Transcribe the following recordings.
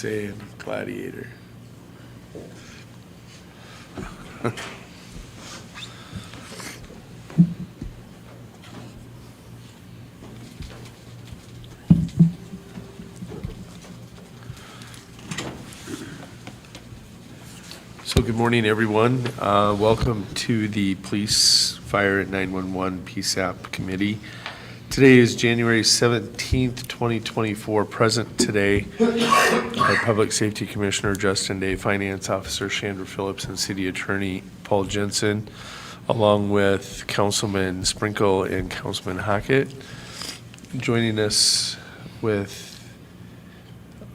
saying gladiator. So good morning, everyone. Welcome to the Police, Fire, and 911 PSAP Committee. Today is January 17th, 2024. Present today are Public Safety Commissioner Justin Day, Finance Officer Chandra Phillips, and City Attorney Paul Jensen, along with Councilman Sprinkle and Councilman Hockett. Joining us with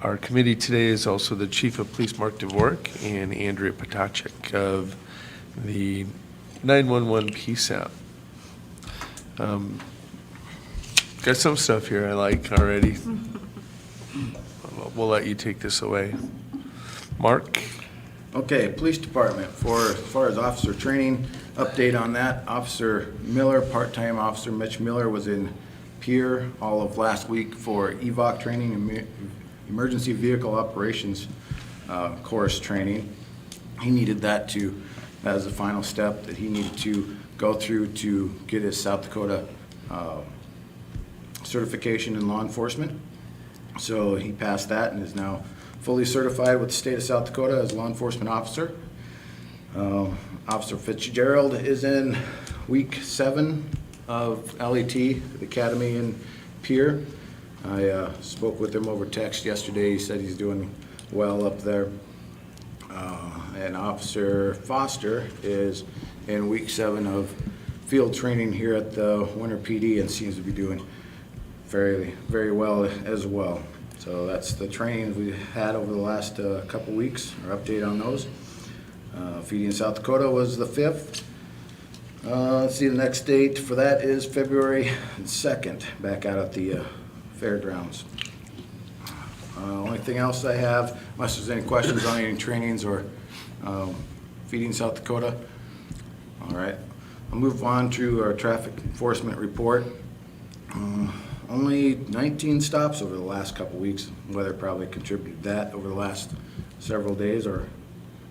our committee today is also the Chief of Police, Mark Dvorak, and Andrea Potacek of the 911 PSAP. Got some stuff here I like already. We'll let you take this away. Mark? Okay, Police Department, as far as officer training, update on that. Officer Miller, part-time officer Mitch Miller, was in Pierre all of last week for EVOC training, Emergency Vehicle Operations course training. He needed that as the final step that he needed to go through to get his South Dakota certification in law enforcement. So he passed that and is now fully certified with the state of South Dakota as a law enforcement officer. Officer Fitzgerald is in week 7 of LET, the Academy in Pierre. I spoke with him over text yesterday. He said he's doing well up there. And Officer Foster is in week 7 of field training here at the Winter PD and seems to be doing very well as well. So that's the trainings we had over the last couple weeks, our update on those. PD in South Dakota was the 5th. Let's see, the next date for that is February 2nd, back out at the fairgrounds. Only thing else I have, unless there's any questions on any trainings or feeding South Dakota. All right, I'll move on to our traffic enforcement report. Only 19 stops over the last couple weeks. Weather probably contributed to that over the last several days or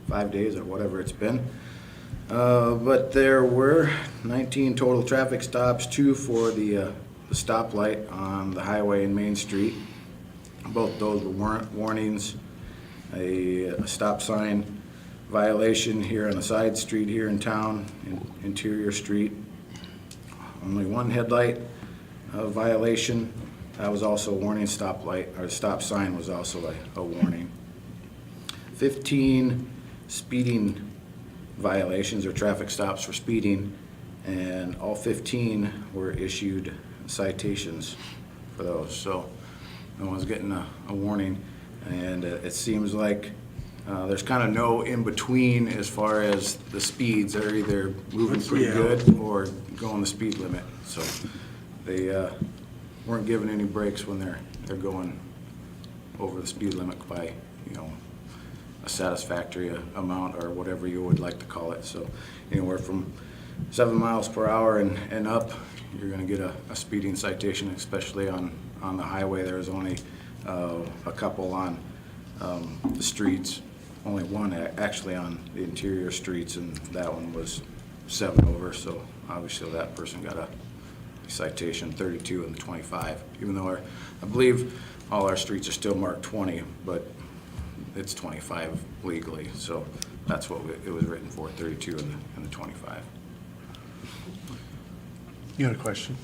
5 days or whatever it's been. But there were 19 total traffic stops, 2 for the stoplight on the highway in Main Street. Both those were warnings. A stop sign violation here on the side street here in town, Interior Street. Only 1 headlight violation. That was also a warning. Stoplight or stop sign was also a warning. 15 speeding violations or traffic stops for speeding, and all 15 were issued citations for those. So no one's getting a warning, and it seems like there's kind of no in between as far as the speeds. They're either moving pretty good or going the speed limit. So they weren't given any breaks when they're going over the speed limit by, a satisfactory amount or whatever you would like to call it. So anywhere from 7 miles per hour and up, you're going to get a speeding citation, especially on the highway. There's only a couple on the streets, only 1 actually on the interior streets, and that one was 7 over. So obviously that person got a citation, 32 and 25, even though I believe all our streets are still marked 20, but it's 25 legally. So that's what it was written for, 32 and the 25. You had a question?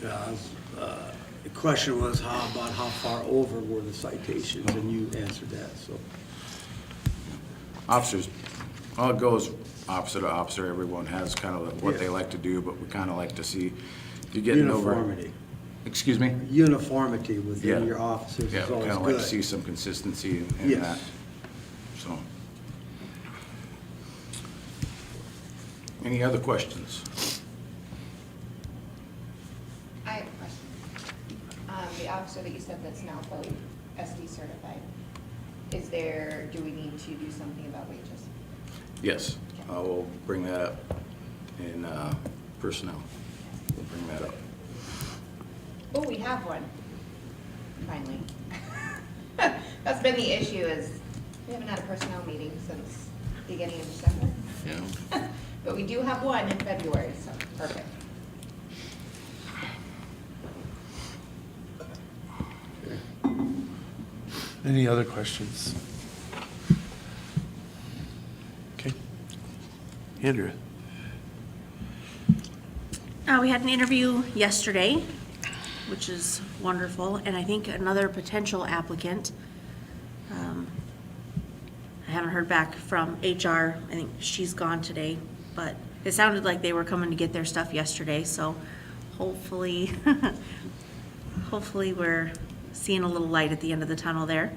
The question was how far over were the citations, and you answered that. So Officers, well, it goes officer to officer. Everyone has kind of what they like to do, but we kind of like to see you getting uniformity. over. Excuse me? Uniformity within your officers Yeah, is we always kind of good. like to see some consistency in Yes. that. So, any other questions? I have a question. The officer that you said that's now fully SD certified, do we need to do something about wages? Yes, we'll bring that up in personnel. We'll bring that up. Oh, we have one, finally. That's been the issue is we haven't had a personnel meeting since beginning of December. Yeah. But we do have one in February, so perfect. Any other questions? Okay. Andrea? We had an interview yesterday, which is wonderful, and I think another potential applicant. I haven't heard back from HR. I think she's gone today, but it sounded like they were coming to get their stuff yesterday, so hopefully, hopefully we're seeing a little light at the end of the tunnel there.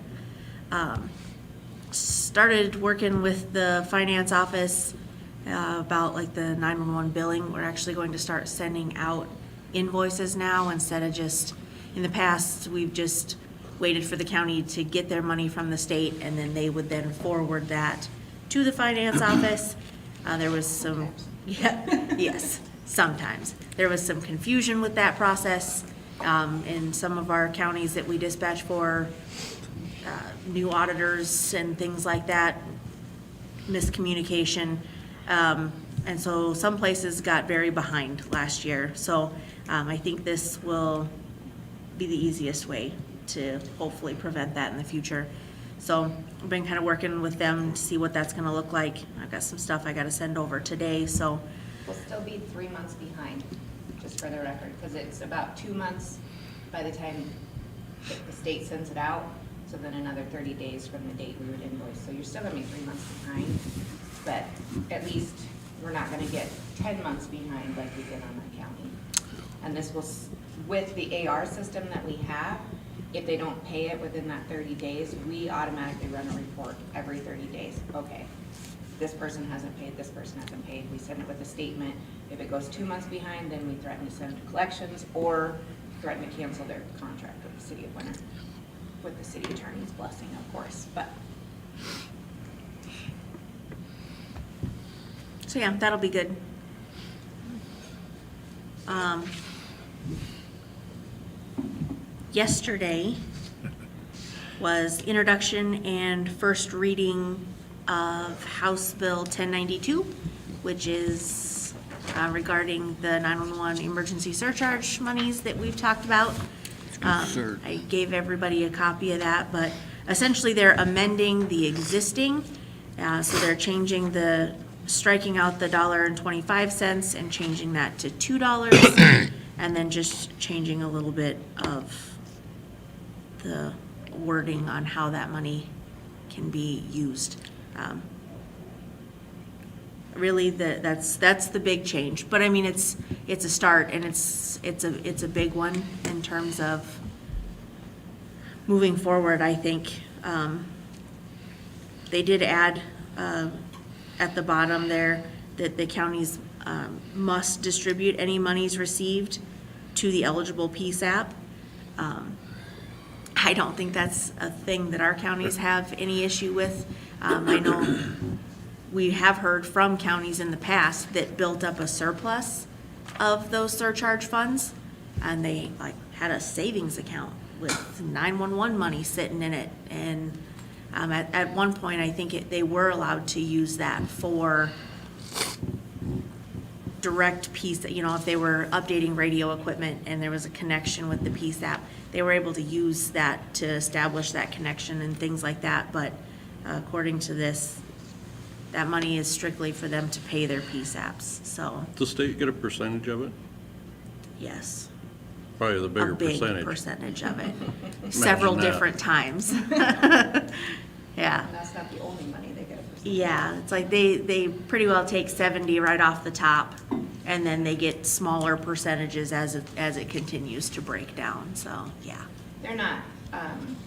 Started working with the finance office about like the 911 billing. We're actually going to start sending out invoices now instead of just, in the past, we've just waited for the county to get their money from the state and then they would then forward that to the finance office. There was some, yeah, yes, sometimes. There was some confusion with that process in some of our counties that we dispatch for, new auditors and things like that, miscommunication. And so some places got very behind last year. So I think this will be the easiest way to hopefully prevent that in the future. So I've been kind of working with them to see what that's gonna look like. I've got some stuff I gotta send over today, so. We'll still be 3 months behind, just for the record, because it's about 2 months by the time the state sends it out. So then another 30 days from the date we would invoice. So you're still gonna be 3 months behind, but at least we're not gonna get 10 months behind like we did on the county. And this will, with the AR system that we have, if they don't pay it within that 30 days, we automatically run a report every 30 days. Okay, this person hasn't paid, this person hasn't paid. We send it with a statement. If it goes 2 months behind, then we threaten to send to collections or threaten to cancel their contract with the city of Winter, with the city attorney's blessing, of course, but. So yeah, that'll be good. Yesterday was introduction and first reading of House Bill 1092, which is regarding the 911 emergency surcharge monies that we've talked about. I gave everybody a copy of that, but essentially they're amending the existing. So they're changing striking out the $1.25 and changing that to $2, and then just changing a little bit of the wording on how that money can be used. Really, that's the big change. But I mean, it's a start, and it's a big one in terms of moving forward. I think they did add at the bottom there that the counties must distribute any monies received to the eligible PSAP. I don't think that's a thing that our counties have any issue with. I know we have heard from counties in the past that built up a surplus of those surcharge funds, and they like had a savings account with 911 money sitting in it. And at one point, I think they were allowed to use that for direct piece, if they were updating radio equipment and there was a connection with the PSAP, they were able to use that to establish that connection and things like that. But according to this, that money is strictly for them to pay their PSAPs. So, Does the state get a percentage of it? yes, Probably the a bigger big percentage. percentage of it, several that. different times. Yeah. And that's not the only money they get a percentage. Yeah, it's like they pretty well take 70 right off the top, and then they get smaller percentages as it continues to break down, so, yeah. They're not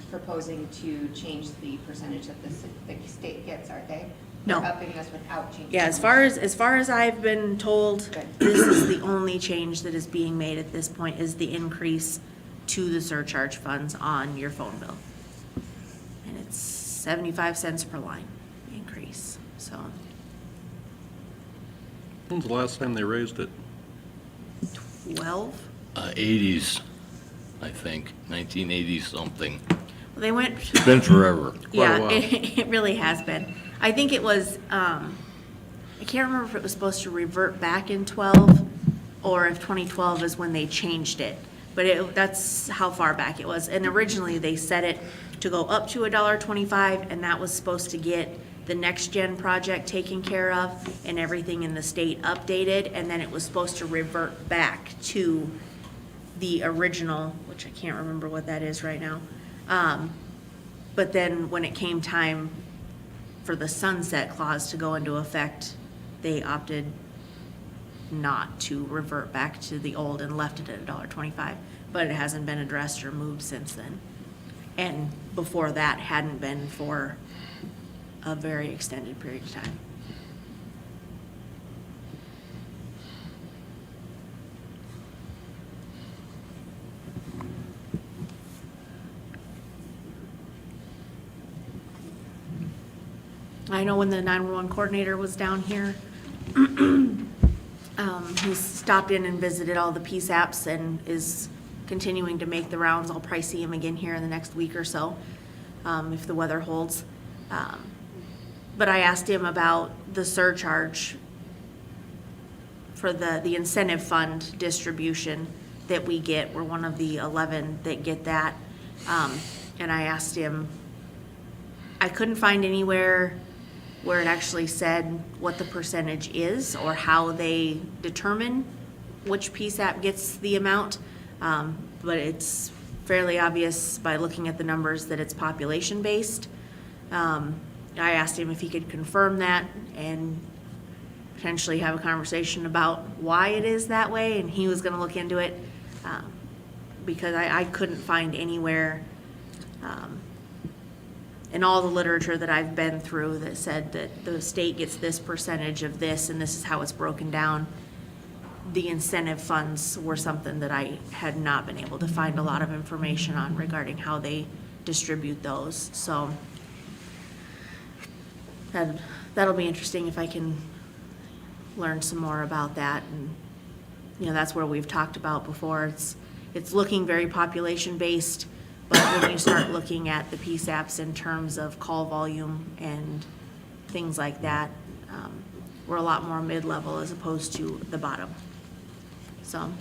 proposing to change the percentage that the state gets, are they? No. They're upping this without changing. Yeah, as far as I've been told, Good. this is the only change that is being made at this point, is the increase to the surcharge funds on your phone bill. And it's 75 cents per line increase, so. When's the last time they raised it? 12? 80s, I think, 1980 something. They went, It's been forever. yeah, while. it really has been. I think it was, I can't remember if it was supposed to revert back in 12 or if 2012 is when they changed it. But that's how far back it was. And originally, they set it to go up to $1.25, and that was supposed to get the next gen project taken care of and everything in the state updated, and then it was supposed to revert back to the original, which I can't remember what that is right now. But then when it came time for the sunset clause to go into effect, they opted not to revert back to the old and left it at $1.25, but it hasn't been addressed or moved since then. And before that hadn't been for a very extended period of time. I know when the 911 coordinator was down here, he stopped in and visited all the PSAPs and is continuing to make the rounds. I'll probably see him again here in the next week or so, if the weather holds. But I asked him about the surcharge for the incentive fund distribution that we get. We're one of the 11 that get that. And I asked him, I couldn't find anywhere where it actually said what the percentage is or how they determine which PSAP gets the amount. But it's fairly obvious by looking at the numbers that it's population-based. I asked him if he could confirm that and potentially have a conversation about why it is that way, and he was gonna look into it, because I couldn't find anywhere, in all the literature that I've been through that said that the state gets this percentage of this and this is how it's broken down. The incentive funds were something that I had not been able to find a lot of information on regarding how they distribute those, so that'll be interesting if I can learn some more about that. And, you know, that's where we've talked about before. It's looking very population-based, but when you start looking at the PSAPs in terms of call volume and things like that, we're a lot more mid-level as opposed to the bottom. So,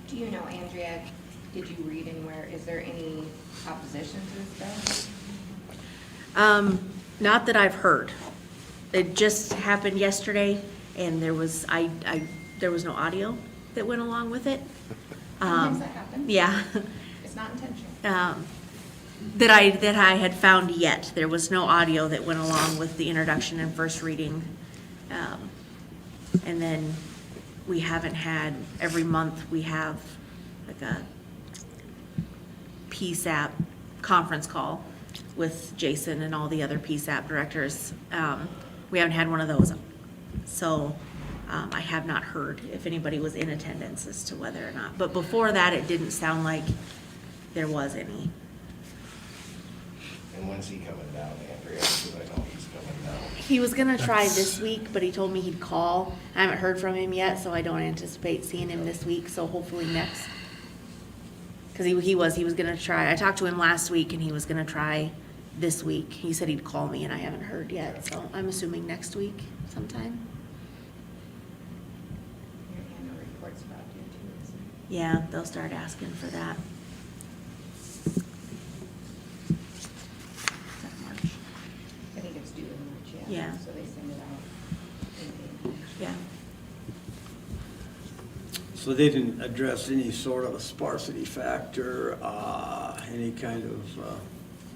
Do you know, Andrea, did you read anywhere, is there any opposition to this bill? not that I've heard. It just happened yesterday, and there was there was no audio that went along with it. Sometimes that happens. Yeah. It's not intentional. That I had found yet. There was no audio that went along with the introduction and first reading. And then we haven't had, every month we have like a PSAP conference call with Jason and all the other PSAP directors. We haven't had one of those. So I have not heard if anybody was in attendance as to whether or not. But before that, it didn't sound like there was any. And when's he coming down, Andrea? Because I know he's coming down. He was gonna try this week, but he told me he'd call. I haven't heard from him yet, so I don't anticipate seeing him this week, so hopefully next. Cause he was gonna try. I talked to him last week and he was gonna try this week. He said he'd call me and I haven't heard yet, so I'm assuming next week sometime. Your annual report's about due too, isn't it? Yeah, they'll start asking for that. Is that March? I think it's due in March, Yeah. So they send it out in March. Yeah. So they didn't address any sort of a sparsity factor, any kind of,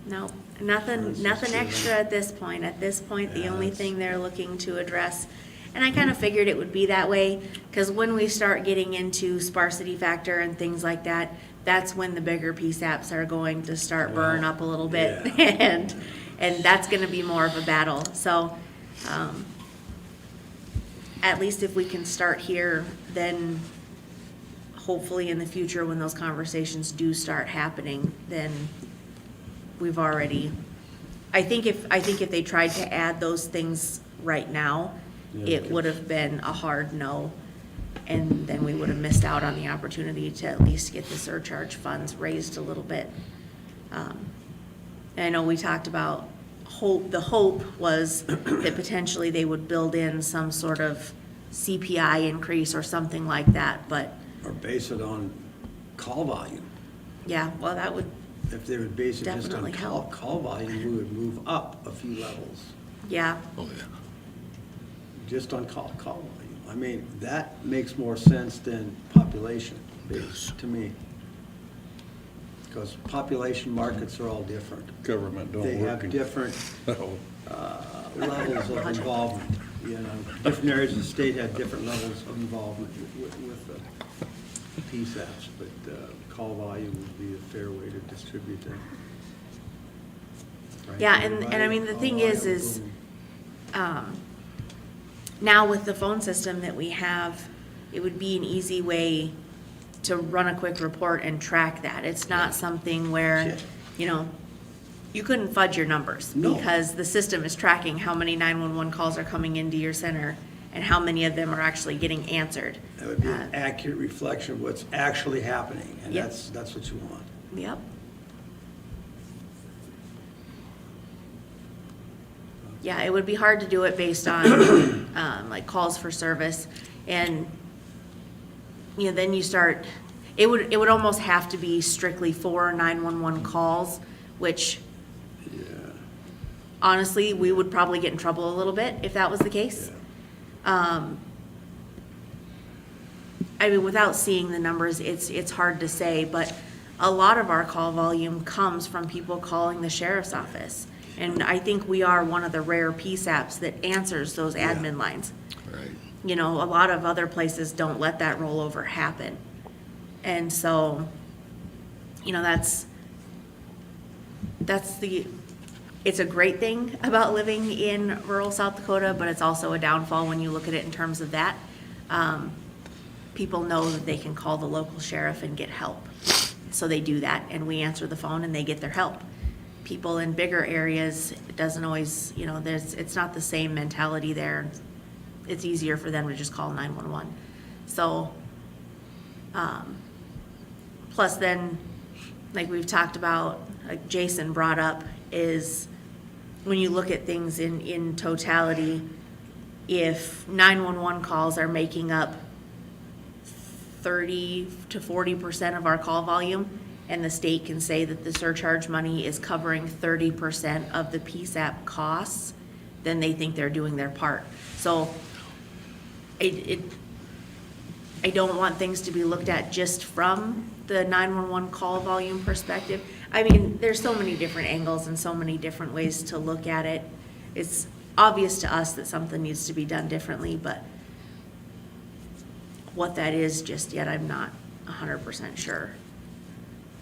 No, nothing extra at this point. At this point, the Yeah, only that's- thing they're looking to address, and I kind of figured it would be that way, because when we start getting into sparsity factor and things like that, that's when the bigger PSAPs are going to start burn up a little bit, yeah. and that's gonna be more of a battle, so, at least if we can start here, then hopefully in the future, when those conversations do start happening, then we've already, I think if they tried to add those things right now, it would have been a hard no. And then we would have missed out on the opportunity to at least get the surcharge funds raised a little bit. And I know we talked about the hope was that potentially they would build in some sort of CPI increase or something like that, but Or base it on call volume. yeah, well, that would, If they would base it just on Definitely help. call volume, we would move up a few levels, yeah, Oh, yeah. just on call volume. I mean, that makes more sense than population based to me. Because population markets are all different. Government don't They work. have different levels of involvement, you know. Different areas of the state have different levels of involvement with the PSAPs, but call volume would be a fair way to distribute that. Right, Yeah, and I mean, the everybody? thing Call is, volume, now with the phone system that we have, it would be an easy way to run a quick report and track that. It's not something where, Yeah. you know, you couldn't fudge your numbers. No. Because the system is tracking how many 911 calls are coming into your center and how many of them are actually getting answered. That would be an accurate reflection of what's actually happening, and Yep. that's what you want. Yep. Yeah, it would be hard to do it based on, like calls for service, and, you know, then you start, it would almost have to be strictly for 911 calls, which honestly, we would probably get in trouble a little bit if that was the case. I mean, without seeing the numbers, it's hard to say, but a lot of our call volume comes from people calling the sheriff's office. And I think we are one of the rare PSAPs that answers those admin lines. Right. You know, a lot of other places don't let that rollover happen. And so, you know, it's a great thing about living in rural South Dakota, but it's also a downfall when you look at it in terms of that. People know that they can call the local sheriff and get help. So they do that, and we answer the phone and they get their help. People in bigger areas, it doesn't always, you know, it's not the same mentality there. It's easier for them to just call 911. So, plus then, like we've talked about, like Jason brought up, is when you look at things in totality, if 911 calls are making up 30 to 40% of our call volume, and the state can say that the surcharge money is covering 30% of the PSAP costs, then they think they're doing their part. So I don't want things to be looked at just from the 911 call volume perspective. I mean, there's so many different angles and so many different ways to look at it. It's obvious to us that something needs to be done differently, but what that is just yet, I'm not 100% sure.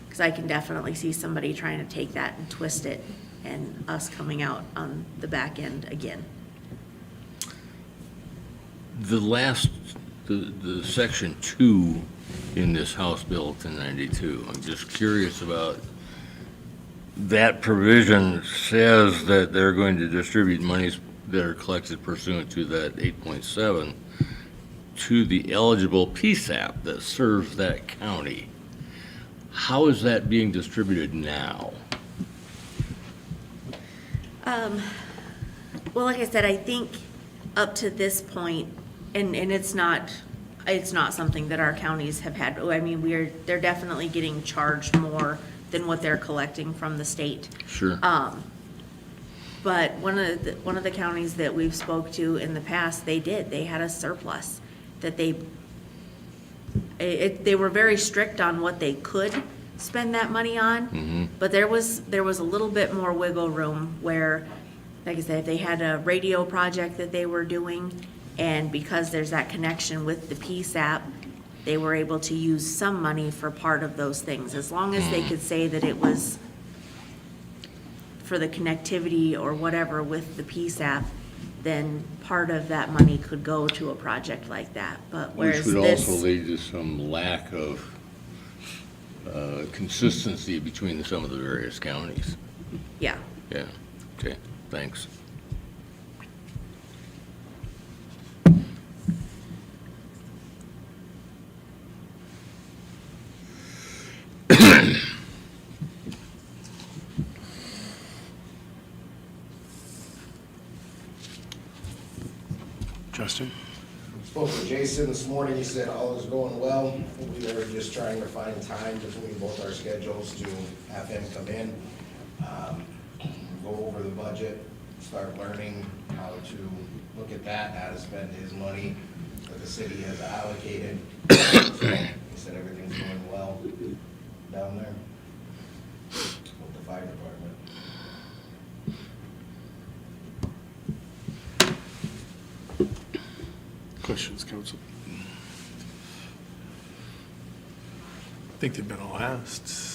Because I can definitely see somebody trying to take that and twist it, and us coming out on the back end again. The section 2 in this House Bill 1092, I'm just curious about, that provision says that they're going to distribute monies that are collected pursuant to that 8.7 to the eligible PSAP that serves that county. How is that being distributed now? Well, like I said, I think up to this point, and it's not something that our counties have had. I mean, they're definitely getting charged more than what they're collecting from the state. Sure. But one of the counties that we've spoke to in the past, they had a surplus that they were very strict on what they could spend that money on. But there was a little bit more wiggle room where, like I said, if they had a radio project that they were doing, and because there's that connection with the PSAP, they were able to use some money for part of those things, as long as they could say that it was for the connectivity or whatever with the PSAP, then part of that money could go to a project like that. But Which whereas would also this, lead to some lack of consistency between some of the various counties. yeah, Yeah, okay, thanks. Justin? Spoke with Jason this morning, he said all is going well. We are just trying to find time between both our schedules to have him come in, go over the budget, start learning how to look at that, how to spend his money that the city has allocated. So, he said everything's going well down there with the fire department. Questions, council? I think they've been all asked.